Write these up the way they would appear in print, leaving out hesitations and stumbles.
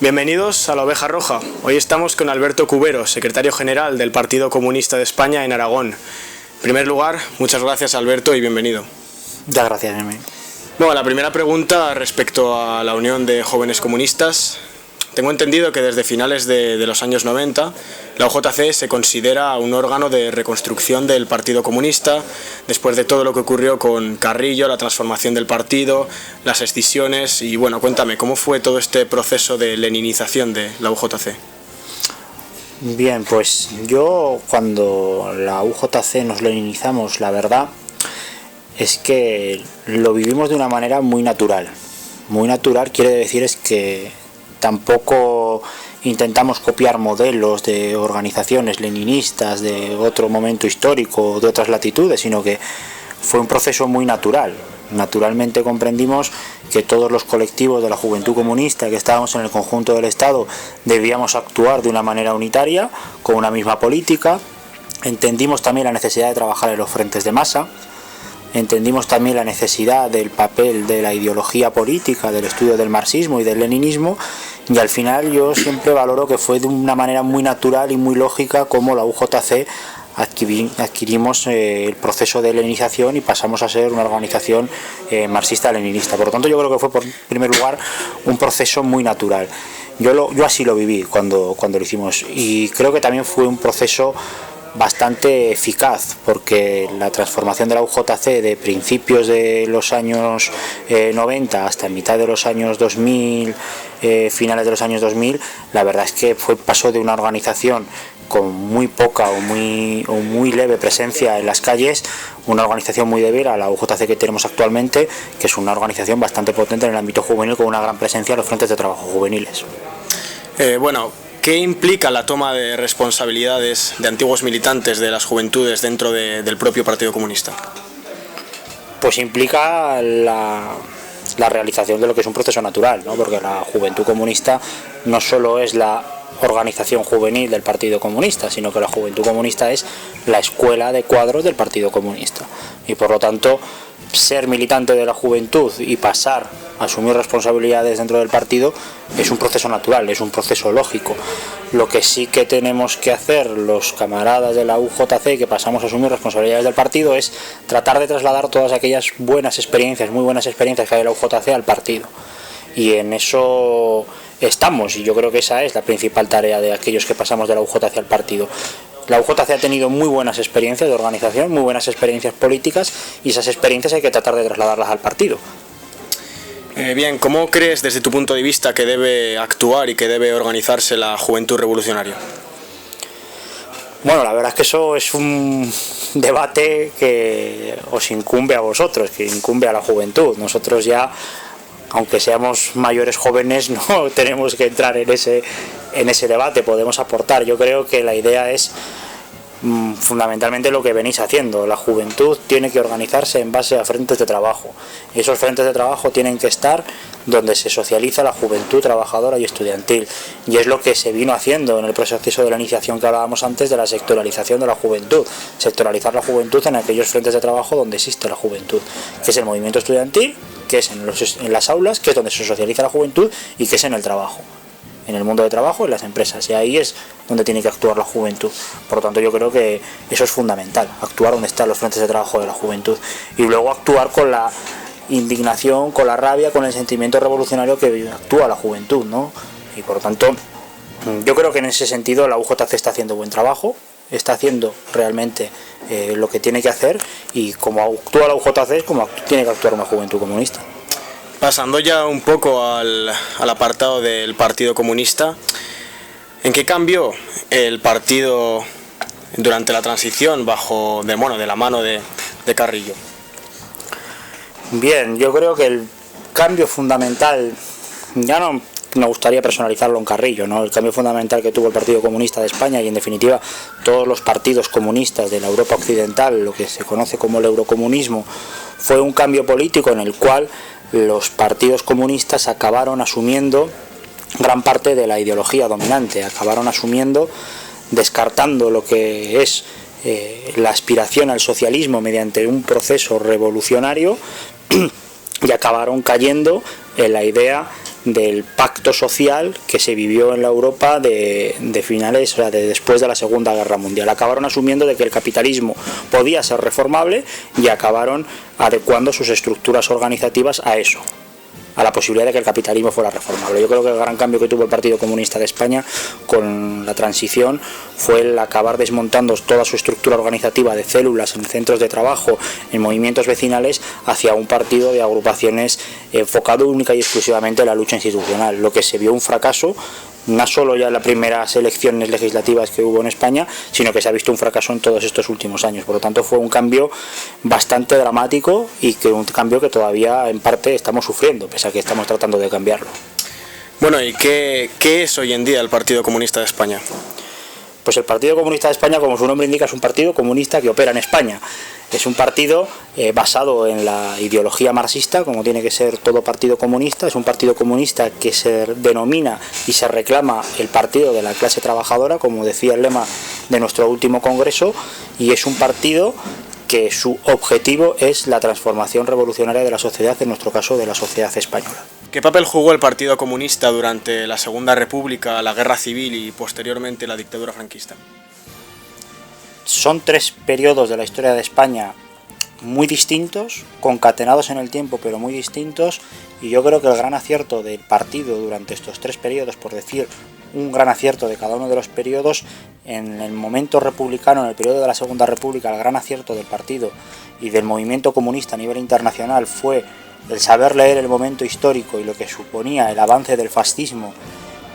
Bienvenidos a la Oveja Roja. Hoy estamos con Alberto Cubero, secretario general del Partido Comunista de España en Aragón. En primer lugar, muchas gracias, Alberto, y bienvenido. Muchas gracias, Jaime. Bueno, la primera pregunta respecto a la Unión de Jóvenes Comunistas. Tengo entendido que desde finales de los años 90 la UJC se considera un órgano de reconstrucción del Partido Comunista después de todo lo que ocurrió con Carrillo, la transformación del partido, las escisiones y bueno, cuéntame, ¿cómo fue todo este proceso de leninización de la UJC? Bien, pues yo cuando la UJC nos leninizamos, la verdad es que lo vivimos de una manera muy natural. Muy natural quiere decir es que tampoco intentamos copiar modelos de organizaciones leninistas de otro momento histórico, de otras latitudes, sino que fue un proceso muy natural. Naturalmente comprendimos que todos los colectivos de la Juventud Comunista que estábamos en el conjunto del Estado debíamos actuar de una manera unitaria, con una misma política. Entendimos también la necesidad de trabajar en los frentes de masa. Entendimos también la necesidad del papel de la ideología política, del estudio del marxismo y del leninismo, y al final yo siempre valoro que fue de una manera muy natural y muy lógica como la UJC adquirimos el proceso de leninización y pasamos a ser una organización marxista-leninista. Por lo tanto, yo creo que fue, por primer lugar, un proceso muy natural. Yo así lo viví cuando lo hicimos, y creo que también fue un proceso bastante eficaz, porque la transformación de la UJC de principios de los años 90 hasta mitad de los años 2000, finales de los años 2000, la verdad es que pasó de una organización con muy poca o muy leve presencia en las calles, una organización muy débil, a la UJC que tenemos actualmente, que es una organización bastante potente en el ámbito juvenil, con una gran presencia en los frentes de trabajo juveniles. ¿Qué implica la toma de responsabilidades de antiguos militantes de las juventudes dentro del propio Partido Comunista? Pues implica la realización de lo que es un proceso natural, ¿no? Porque la Juventud Comunista no solo es la organización juvenil del Partido Comunista, sino que la Juventud Comunista es la escuela de cuadros del Partido Comunista. Y por lo tanto, ser militante de la juventud y pasar a asumir responsabilidades dentro del partido es un proceso natural, es un proceso lógico. Lo que sí que tenemos que hacer los camaradas de la UJC que pasamos a asumir responsabilidades del partido es tratar de trasladar todas aquellas buenas experiencias, muy buenas experiencias que hay en la UJC al partido. Y en eso estamos, y yo creo que esa es la principal tarea de aquellos que pasamos de la UJC al partido. La UJC ha tenido muy buenas experiencias de organización, muy buenas experiencias políticas, y esas experiencias hay que tratar de trasladarlas al partido. Bien, ¿cómo crees desde tu punto de vista que debe actuar y que debe organizarse la juventud revolucionaria? Bueno, la verdad es que eso es un debate que os incumbe a vosotros, que incumbe a la juventud. Nosotros ya, aunque seamos mayores jóvenes, no tenemos que entrar en ese debate, podemos aportar. Yo creo que la idea es fundamentalmente lo que venís haciendo. La juventud tiene que organizarse en base a frentes de trabajo. Y esos frentes de trabajo tienen que estar donde se socializa la juventud trabajadora y estudiantil. Y es lo que se vino haciendo en el proceso de la iniciación que hablábamos antes de la sectorialización de la juventud. Sectorializar la juventud en aquellos frentes de trabajo donde existe la juventud, que es el movimiento estudiantil, que es en las aulas, que es donde se socializa la juventud, y que es en el trabajo, en el mundo de trabajo, en las empresas, y ahí es donde tiene que actuar la juventud. Por lo tanto, yo creo que eso es fundamental, actuar donde están los frentes de trabajo de la juventud, y luego actuar con la indignación, con la rabia, con el sentimiento revolucionario que actúa la juventud, ¿no? Y por lo tanto, yo creo que en ese sentido la UJC está haciendo buen trabajo, está haciendo realmente lo que tiene que hacer, y como actúa la UJC es como tiene que actuar una juventud comunista. Pasando ya un poco al apartado del Partido Comunista, ¿en qué cambió el partido durante la transición de la mano de Carrillo? Bien, yo creo que el cambio fundamental, ya no me gustaría personalizarlo en Carrillo, ¿no? El cambio fundamental que tuvo el Partido Comunista de España, y en definitiva todos los partidos comunistas de la Europa occidental, lo que se conoce como el eurocomunismo, fue un cambio político en el cual los partidos comunistas acabaron asumiendo gran parte de la ideología dominante, acabaron descartando lo que es la aspiración al socialismo mediante un proceso revolucionario, y acabaron cayendo en la idea del pacto social que se vivió en la Europa de finales, o sea, de después de la Segunda Guerra Mundial. Acabaron asumiendo de que el capitalismo podía ser reformable y acabaron adecuando sus estructuras organizativas a eso, a la posibilidad de que el capitalismo fuera reformable. Yo creo que el gran cambio que tuvo el Partido Comunista de España con la transición fue el acabar desmontando toda su estructura organizativa de células en centros de trabajo, en movimientos vecinales, hacia un partido de agrupaciones enfocado única y exclusivamente en la lucha institucional, lo que se vio un fracaso, no solo ya en las primeras elecciones legislativas que hubo en España, sino que se ha visto un fracaso en todos estos últimos años. Por lo tanto, fue un cambio bastante dramático y que un cambio que todavía en parte estamos sufriendo, pese a que estamos tratando de cambiarlo. Bueno, ¿y qué es hoy en día el Partido Comunista de España? Pues el Partido Comunista de España, como su nombre indica, es un partido comunista que opera en España. Es un partido basado en la ideología marxista, como tiene que ser todo partido comunista. Es un partido comunista que se denomina y se reclama el partido de la clase trabajadora, como decía el lema de nuestro último congreso, y es un partido que su objetivo es la transformación revolucionaria de la sociedad, en nuestro caso de la sociedad española. ¿Qué papel jugó el Partido Comunista durante la Segunda República, la Guerra Civil y posteriormente la dictadura franquista? Son tres periodos de la historia de España muy distintos, concatenados en el tiempo pero muy distintos, y yo creo que el gran acierto del partido durante estos tres periodos, por decir un gran acierto de cada uno de los periodos, en el momento republicano, en el periodo de la Segunda República, el gran acierto del partido y del movimiento comunista a nivel internacional fue el saber leer el momento histórico y lo que suponía el avance del fascismo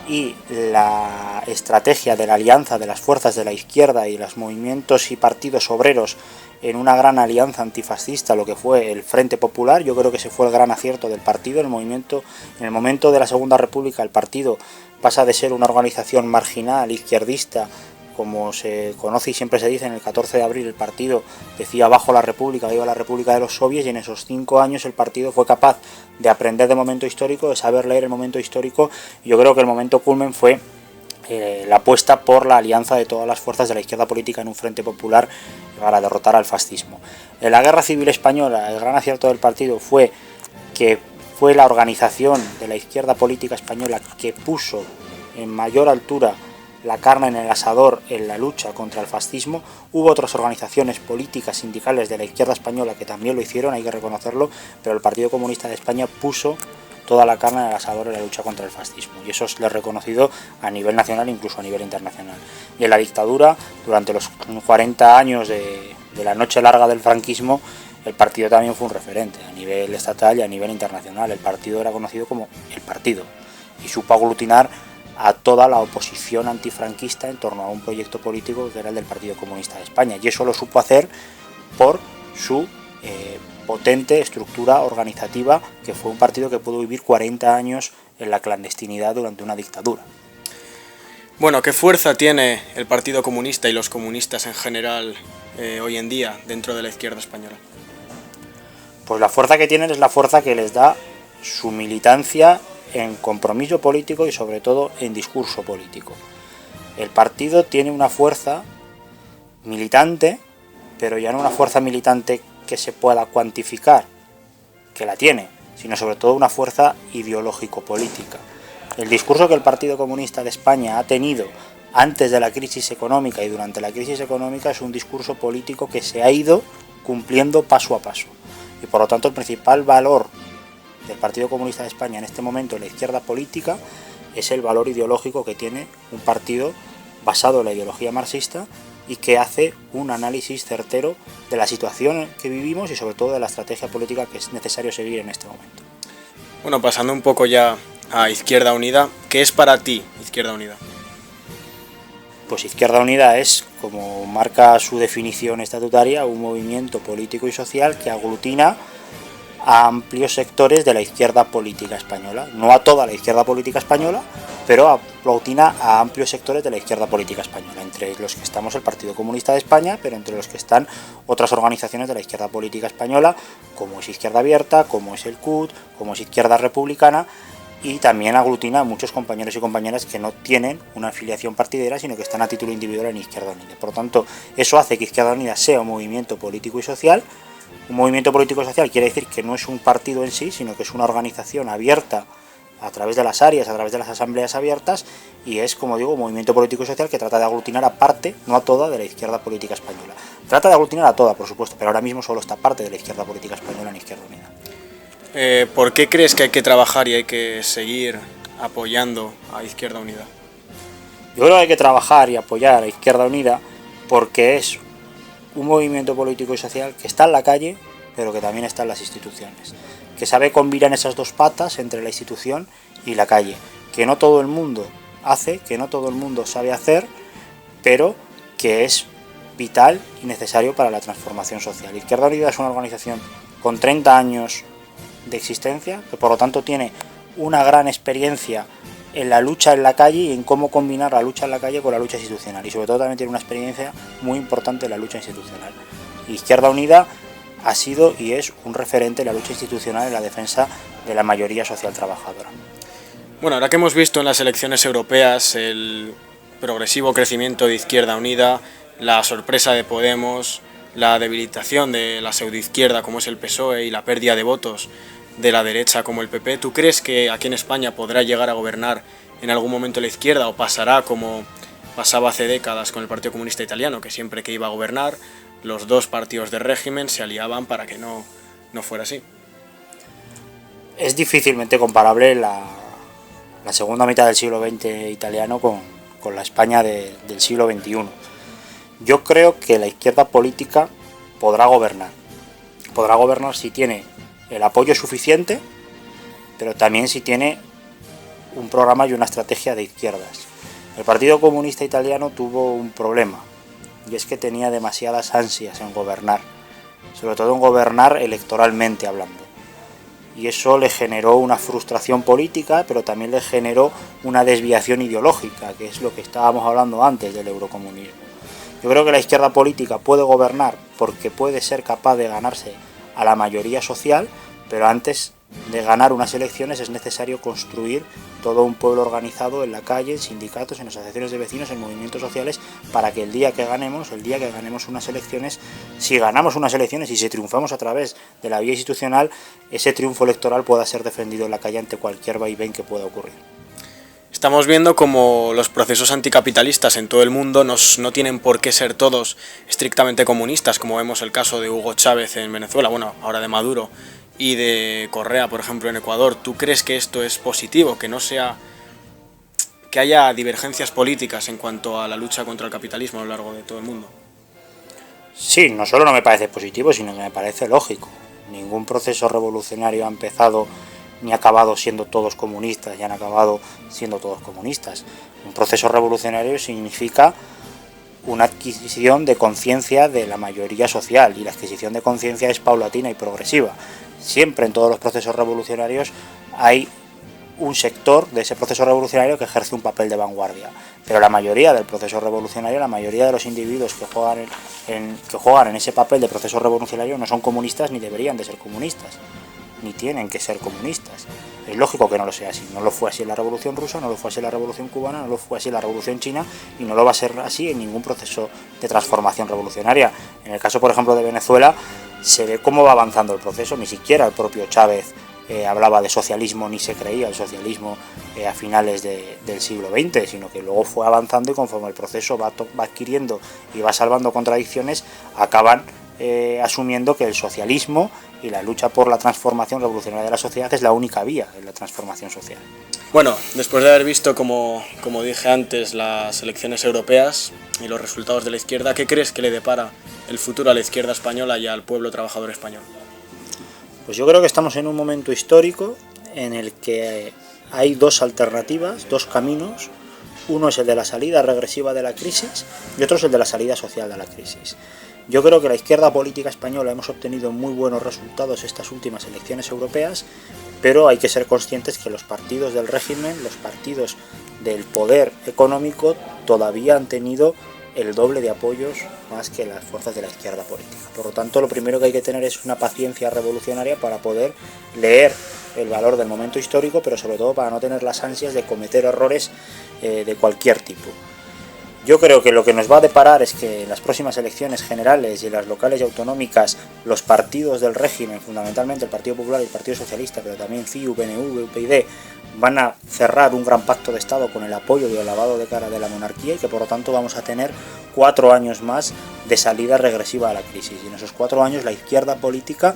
y la estrategia de la alianza de las fuerzas de la izquierda y los movimientos y partidos obreros en una gran alianza antifascista, lo que fue el Frente Popular. Yo creo que ese fue el gran acierto del partido. En el momento de la Segunda República, el partido pasa de ser una organización marginal, izquierdista, como se conoce y siempre se dice. En el 14 de abril el partido decía abajo la República, viva la República de los Soviets, y en esos 5 años el partido fue capaz de aprender de momento histórico, de saber leer el momento histórico. Yo creo que el momento culmen fue la apuesta por la alianza de todas las fuerzas de la izquierda política en un frente popular para derrotar al fascismo. En la Guerra Civil Española, el gran acierto del partido fue que fue la organización de la izquierda política española que puso en mayor altura la carne en el asador en la lucha contra el fascismo. Hubo otras organizaciones políticas, sindicales de la izquierda española que también lo hicieron, hay que reconocerlo, pero el Partido Comunista de España puso toda la carne en el asador en la lucha contra el fascismo, y eso es reconocido a nivel nacional, incluso a nivel internacional. Y en la dictadura, durante los 40 años de la noche larga del franquismo, el partido también fue un referente a nivel estatal y a nivel internacional. El partido era conocido como el partido y supo aglutinar a toda la oposición antifranquista en torno a un proyecto político que era el del Partido Comunista de España, y eso lo supo hacer por su potente estructura organizativa, que fue un partido que pudo vivir 40 años en la clandestinidad durante una dictadura. Bueno, ¿qué fuerza tiene el Partido Comunista y los comunistas en general hoy en día dentro de la izquierda española? Pues la fuerza que tienen es la fuerza que les da su militancia en compromiso político y sobre todo en discurso político. El partido tiene una fuerza militante, pero ya no una fuerza militante que se pueda cuantificar, que la tiene, sino sobre todo una fuerza ideológico-política. El discurso que el Partido Comunista de España ha tenido antes de la crisis económica y durante la crisis económica es un discurso político que se ha ido cumpliendo paso a paso, y por lo tanto el principal valor del Partido Comunista de España en este momento en la izquierda política es el valor ideológico que tiene un partido basado en la ideología marxista y que hace un análisis certero de la situación que vivimos y sobre todo de la estrategia política que es necesario seguir en este momento. Bueno, pasando un poco ya a Izquierda Unida, ¿qué es para ti Izquierda Unida? Pues Izquierda Unida es, como marca su definición estatutaria, un movimiento político y social que aglutina a amplios sectores de la izquierda política española. No a toda la izquierda política española, pero aglutina a amplios sectores de la izquierda política española, entre los que estamos el Partido Comunista de España, pero entre los que están otras organizaciones de la izquierda política española, como es Izquierda Abierta, como es el CUT, como es Izquierda Republicana, y también aglutina a muchos compañeros y compañeras que no tienen una afiliación partidera, sino que están a título individual en Izquierda Unida. Por lo tanto, eso hace que Izquierda Unida sea un movimiento político y social. Un movimiento político y social quiere decir que no es un partido en sí, sino que es una organización abierta a través de las áreas, a través de las asambleas abiertas, y es, como digo, un movimiento político y social que trata de aglutinar a parte, no a toda, de la izquierda política española. Trata de aglutinar a toda, por supuesto, pero ahora mismo solo está parte de la izquierda política española en Izquierda Unida. ¿Por qué crees que hay que trabajar y hay que seguir apoyando a Izquierda Unida? Yo creo que hay que trabajar y apoyar a Izquierda Unida porque es un movimiento político y social que está en la calle, pero que también está en las instituciones, que sabe combinar esas dos patas entre la institución y la calle, que no todo el mundo hace, que no todo el mundo sabe hacer, pero que es vital y necesario para la transformación social. Izquierda Unida es una organización con 30 años de existencia, que por lo tanto tiene una gran experiencia en la lucha en la calle y en cómo combinar la lucha en la calle con la lucha institucional, y sobre todo también tiene una experiencia muy importante en la lucha institucional. Izquierda Unida ha sido y es un referente en la lucha institucional en la defensa de la mayoría social trabajadora. Bueno, ahora que hemos visto en las elecciones europeas el progresivo crecimiento de Izquierda Unida, la sorpresa de Podemos, la debilitación de la pseudoizquierda como es el PSOE y la pérdida de votos de la derecha como el PP, ¿tú crees que aquí en España podrá llegar a gobernar en algún momento la izquierda o pasará como pasaba hace décadas con el Partido Comunista Italiano, que siempre que iba a gobernar los dos partidos de régimen se aliaban para que no fuera así? Es difícilmente comparable la segunda mitad del siglo XX italiano con la España del siglo XXI. Yo creo que la izquierda política podrá gobernar si tiene el apoyo suficiente, pero también si tiene un programa y una estrategia de izquierdas. El Partido Comunista Italiano tuvo un problema, y es que tenía demasiadas ansias en gobernar, sobre todo en gobernar electoralmente hablando. Y eso le generó una frustración política, pero también le generó una desviación ideológica, que es lo que estábamos hablando antes del eurocomunismo. Yo creo que la izquierda política puede gobernar porque puede ser capaz de ganarse a la mayoría social, pero antes de ganar unas elecciones es necesario construir todo un pueblo organizado en la calle, en sindicatos, en asociaciones de vecinos, en movimientos sociales, para que el día que ganemos unas elecciones, si ganamos unas elecciones y si triunfamos a través de la vía institucional, ese triunfo electoral pueda ser defendido en la calle ante cualquier vaivén que pueda ocurrir. Estamos viendo como los procesos anticapitalistas en todo el mundo no tienen por qué ser todos estrictamente comunistas, como vemos el caso de Hugo Chávez en Venezuela, bueno, ahora de Maduro, y de Correa, por ejemplo, en Ecuador. ¿Tú crees que esto es positivo, que haya divergencias políticas en cuanto a la lucha contra el capitalismo a lo largo de todo el mundo? Sí, no solo no me parece positivo, sino que me parece lógico. Ningún proceso revolucionario ha empezado ni ha acabado siendo todos comunistas, ya han acabado siendo todos comunistas. Un proceso revolucionario significa una adquisición de conciencia de la mayoría social, y la adquisición de conciencia es paulatina y progresiva. Siempre en todos los procesos revolucionarios hay un sector de ese proceso revolucionario que ejerce un papel de vanguardia, pero la mayoría del proceso revolucionario, la mayoría de los individuos que juegan en ese papel de proceso revolucionario no son comunistas ni deberían de ser comunistas, ni tienen que ser comunistas. Es lógico que no lo sea así. No lo fue así en la Revolución Rusa, no lo fue así en la Revolución Cubana, no lo fue así en la Revolución China, y no lo va a ser así en ningún proceso de transformación revolucionaria. En el caso, por ejemplo, de Venezuela, se ve cómo va avanzando el proceso. Ni siquiera el propio Chávez hablaba de socialismo, ni se creía el socialismo a finales del siglo XX, sino que luego fue avanzando, y conforme el proceso va adquiriendo y va salvando contradicciones, acaban asumiendo que el socialismo y la lucha por la transformación revolucionaria de la sociedad es la única vía en la transformación social. Bueno, después de haber visto, como dije antes, las elecciones europeas y los resultados de la izquierda, ¿qué crees que le depara el futuro a la izquierda española y al pueblo trabajador español? Pues yo creo que estamos en un momento histórico en el que hay dos alternativas, dos caminos. Uno es el de la salida regresiva de la crisis y otro es el de la salida social de la crisis. Yo creo que la izquierda política española hemos obtenido muy buenos resultados estas últimas elecciones europeas, pero hay que ser conscientes que los partidos del régimen, los partidos del poder económico, todavía han tenido el doble de apoyos más que las fuerzas de la izquierda política. Por lo tanto, lo primero que hay que tener es una paciencia revolucionaria para poder leer el valor del momento histórico, pero sobre todo para no tener las ansias de cometer errores de cualquier tipo. Yo creo que lo que nos va a deparar es que en las próximas elecciones generales y en las locales y autonómicas, los partidos del régimen, fundamentalmente el Partido Popular y el Partido Socialista, pero también CiU, PNV, UPyD, van a cerrar un gran pacto de Estado con el apoyo y el lavado de cara de la monarquía y que por lo tanto vamos a tener 4 años más de salida regresiva a la crisis. Y en esos 4 años la izquierda política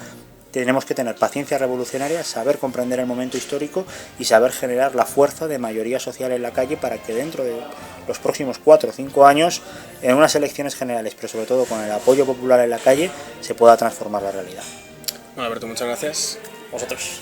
tenemos que tener paciencia revolucionaria, saber comprender el momento histórico y saber generar la fuerza de mayoría social en la calle para que dentro de los próximos 4 o 5 años, en unas elecciones generales, pero sobre todo con el apoyo popular en la calle, se pueda transformar la realidad. Bueno, Alberto, muchas gracias. Vosotros.